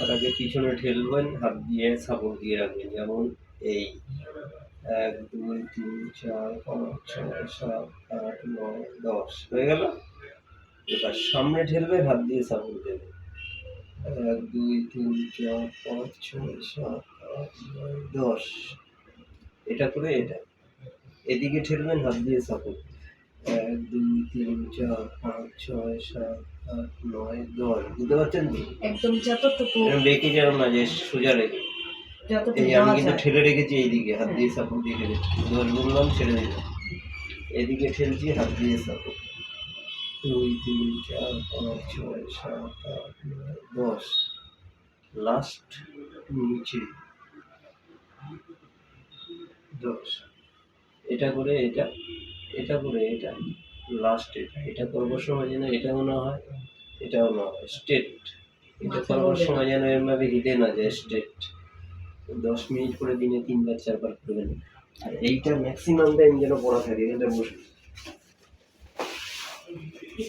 তার আগে পিছনে ঠেলবেন, হাত দিয়ে সাপোর্ট দিয়ে রাখবেন। যেমন এই 1 2 3 4 5 6 7 8 9 10 হয়ে গেল। এবার সামনে ঠেলবে, হাত দিয়ে সাপোর্ট দেবে। 1 2 3 4 5 6 7 8 9 10। এটা করে এটা এদিকে ঠেলবেন, হাত দিয়ে সাপোর্ট। 1 2 3 4 5 6 7 8 9 10। বুঝতে পারছেন তো? একদম যতটুকু এরকম বেঁকে যাবে না, যে সোজা রেখে। এই আমি কিন্তু ঠেলে রেখেছি এইদিকে, হাত দিয়ে সাপোর্ট দিয়ে রেখেছি। 10 গুনলাম, ছেড়ে দিলাম। এদিকে ঠেলছি, হাত দিয়ে সাপোর্ট। 2 3 4 5 6 7 8 9 10। লাস্ট নিচে 10। এটা করে এটা, এটা করে এটা, লাস্ট এটা। এটা করবার সময় যেন এটাও না হয়, এটাও না হয়, স্ট্রেট। এটা করবার সময় যেন এরভাবে হিটে না যায়, স্ট্রেট। 10 মিনিট করে দিনে 3 বার 4 বার করবেন। আর এইটা ম্যাক্সিমাম টাইম যেন পড়া থাকে, এটা বসে।